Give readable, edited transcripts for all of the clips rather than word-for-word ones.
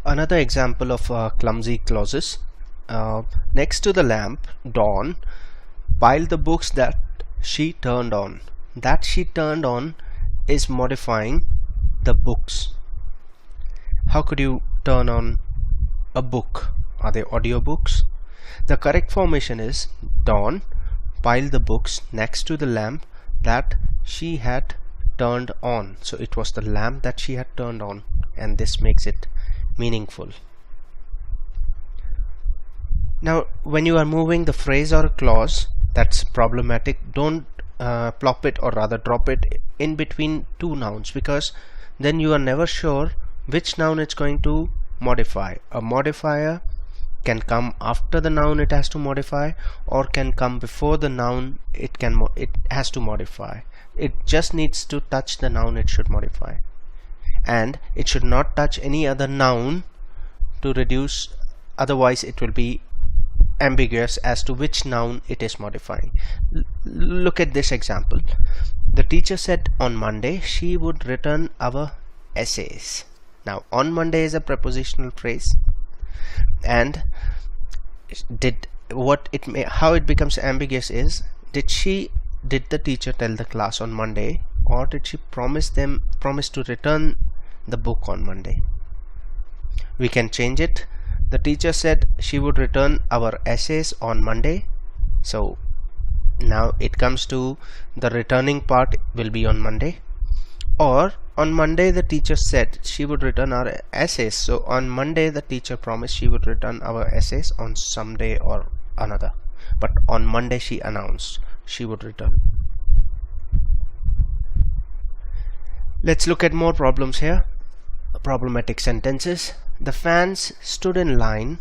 Another example of clumsy clauses. Next to the lamp, Dawn piled the books that she turned on. That she turned on is modifying the books. How could you turn on a book? Are they audiobooks? The correct formation is Dawn piled the books next to the lamp that she had turned on. So it was the lamp that she had turned on, and this makes it meaningful. Now, when you are moving the phrase or a clause that's problematic, don't plop it, or rather drop it in between two nouns, because then you are never sure which noun it's going to modify. A modifier can come after the noun it has to modify, or can come before the noun it has to modify. It just needs to touch the noun it should modify, and it should not touch any other noun to reduce, otherwise it will be ambiguous as to which noun it is modifying. Look at this example. The teacher said on Monday she would return our essays. Now, on Monday is a prepositional phrase, and how it becomes ambiguous is, did the teacher tell the class on Monday, or did she promise to return the book on Monday? We can change it. The teacher said she would return our essays on Monday. So now it comes to the returning part will be on Monday. Or on Monday the teacher said she would return our essays. So on Monday the teacher promised she would return our essays on some day or another. But on Monday she announced she would return. Let's look at more problems here. Problematic sentences. The fans stood in line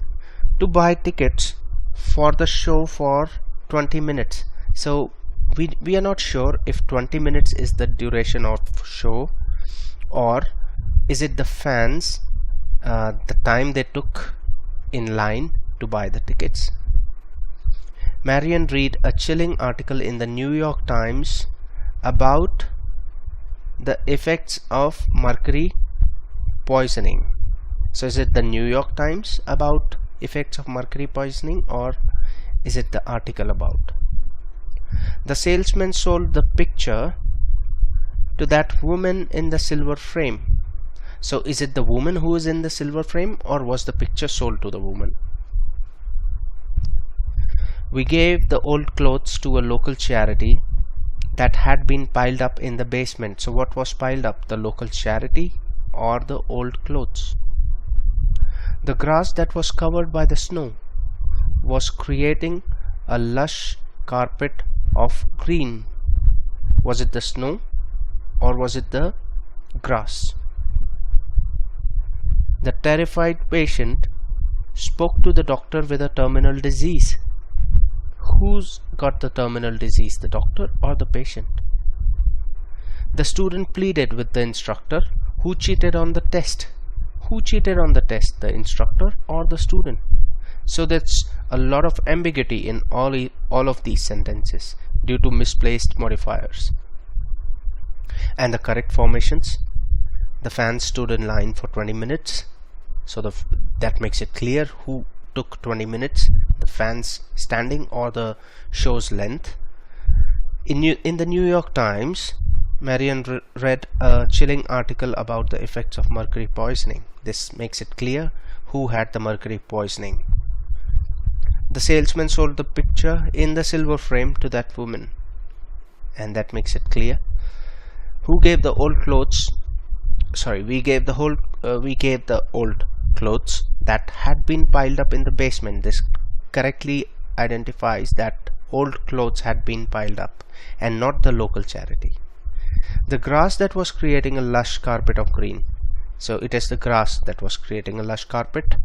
to buy tickets for the show for 20 minutes. So we are not sure if 20 minutes is the duration of show, or is it the fans the time they took in line to buy the tickets. Marian read a chilling article in the New York Times about the effects of mercury poisoning. So is it the New York Times about effects of mercury poisoning, or is it the article about? The salesman sold the picture to that woman in the silver frame. So is it the woman who is in the silver frame, or was the picture sold to the woman? We gave the old clothes to a local charity that had been piled up in the basement. So what was piled up, the local charity or the old clothes? The grass that was covered by the snow was creating a lush carpet of green. Was it the snow, or was it the grass? The terrified patient spoke to the doctor with a terminal disease. Who's got the terminal disease, the doctor or the patient? The student pleaded with the instructor. Who cheated on the test? Who cheated on the test, the instructor or the student? So that's a lot of ambiguity in all of these sentences due to misplaced modifiers. And the correct formations: the fans stood in line for 20 minutes. So that makes it clear who took 20 minutes, the fans standing or the show's length. In the New York Times, Marian read a chilling article about the effects of mercury poisoning. This makes it clear who had the mercury poisoning. The salesman sold the picture in the silver frame to that woman, and that makes it clear who gave the old clothes. We gave the old clothes that had been piled up in the basement. This correctly identifies that old clothes had been piled up and not the local charity. The grass that was creating a lush carpet of green. So it is the grass that was creating a lush carpet.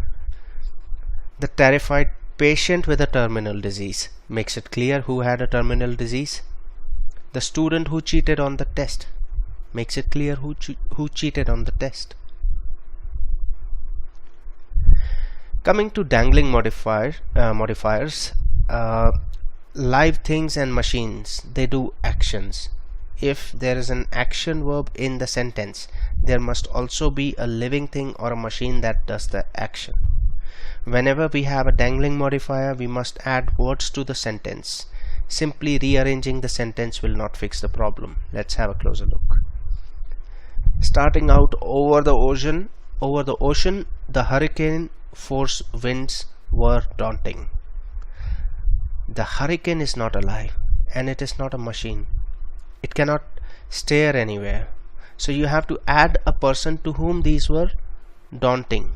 The terrified patient with a terminal disease. Makes it clear who had a terminal disease. The student who cheated on the test. Makes it clear who cheated on the test. Coming to dangling modifiers, live things and machines, they do actions. if there is an action verb in the sentence, there must also be a living thing or a machine that does the action. Whenever we have a dangling modifier, we must add words to the sentence. Simply rearranging the sentence will not fix the problem. Let's have a closer look. Starting out over the ocean, the hurricane force winds were daunting. The hurricane is not alive, and it is not a machine. It cannot stare anywhere. So you have to add a person to whom these were daunting.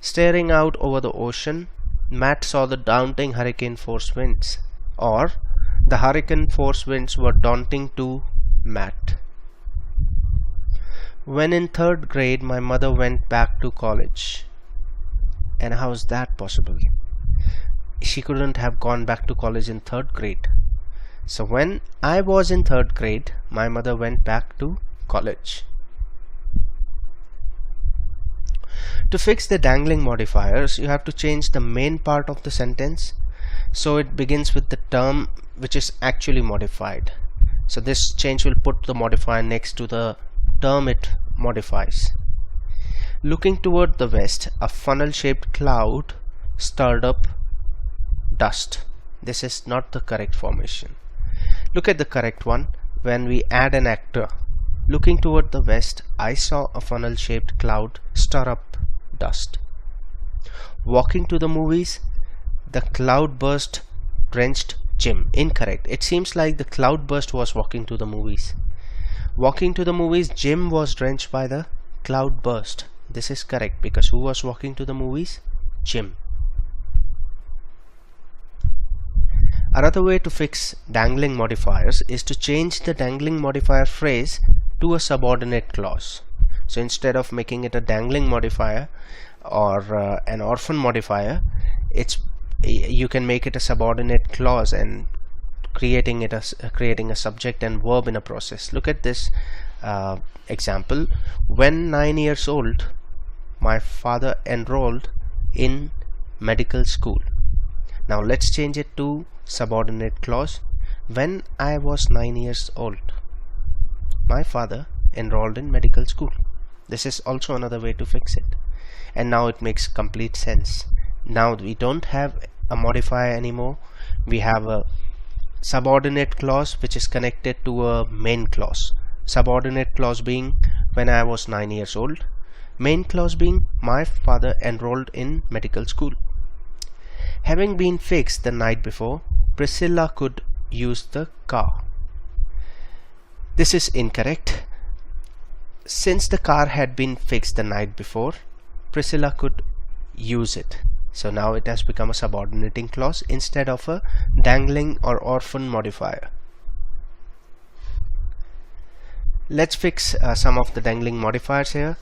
Staring out over the ocean, Matt saw the daunting hurricane force winds, or the hurricane force winds were daunting to Matt. When in 3rd grade, my mother went back to college. And how is that possible? She couldn't have gone back to college in 3rd grade. So when I was in 3rd grade, my mother went back to college. To fix the dangling modifiers, you have to change the main part of the sentence so it begins with the term which is actually modified. So this change will put the modifier next to the term it modifies. Looking toward the west, a funnel-shaped cloud stirred up dust. This is not the correct formation. Look at the correct one. When we add an actor, looking toward the west, I saw a funnel-shaped cloud stir up dust. Walking to the movies, the cloudburst drenched Jim. Incorrect. It seems like the cloudburst was walking to the movies. Walking to the movies, Jim was drenched by the cloudburst. This is correct because who was walking to the movies? Jim. Another way to fix dangling modifiers is to change the dangling modifier phrase to a subordinate clause. So instead of making it a dangling modifier or an orphan modifier, you can make it a subordinate clause and creating a subject and verb in a process. Look at this example. When 9 years old, my father enrolled in medical school. Now let's change it to subordinate clause. When I was 9 years old, my father enrolled in medical school. This is also another way to fix it, and now it makes complete sense. Now we don't have a modifier anymore. We have a subordinate clause which is connected to a main clause. Subordinate clause being when I was 9 years old, main clause being my father enrolled in medical school. Having been fixed the night before, Priscilla could use the car. This is incorrect. Since the car had been fixed the night before, Priscilla could use it. So now it has become a subordinating clause instead of a dangling or orphan modifier. Let's fix some of the dangling modifiers here.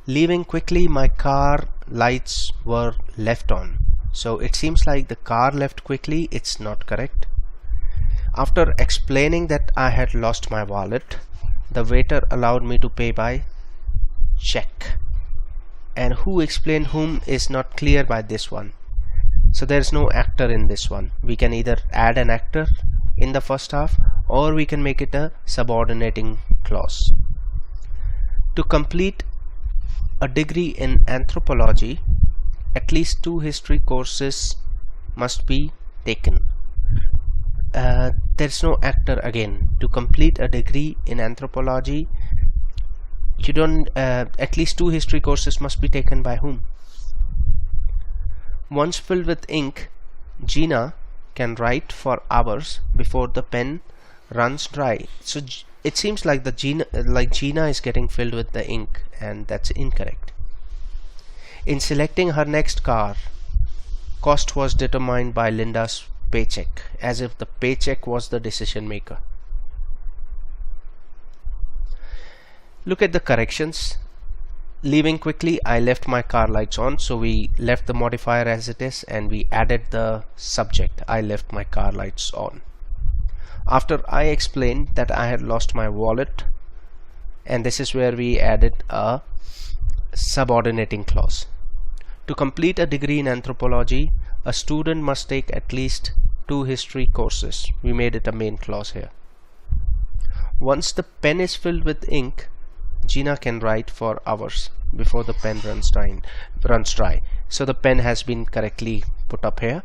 Leaving quickly, my car lights were left on. So it seems like the car left quickly. It's not correct. After explaining that I had lost my wallet, the waiter allowed me to pay by check. And who explained whom is not clear by this one. So there is no actor in this one. We can either add an actor in the first half or we can make it a subordinating clause. To complete a degree in anthropology, at least 2 history courses must be taken. There's no actor again. To complete a degree in anthropology, you don't at least 2 history courses must be taken by whom? Once filled with ink, Gina can write for hours before the pen runs dry. So it seems like Gina is getting filled with the ink, and that's incorrect. In selecting her next car, cost was determined by Linda's paycheck, as if the paycheck was the decision maker. Look at the corrections. Leaving quickly, I left my car lights on, so we left the modifier as it is and we added the subject, I left my car lights on. After I explained that I had lost my wallet, and this is where we added a subordinating clause. To complete a degree in anthropology, a student must take at least 2 history courses. We made it a main clause here. Once the pen is filled with ink, Gina can write for hours before the pen runs dry. So the pen has been correctly put up here.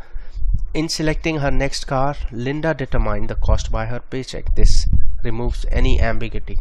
In selecting her next car, Linda determined the cost by her paycheck. This removes any ambiguity.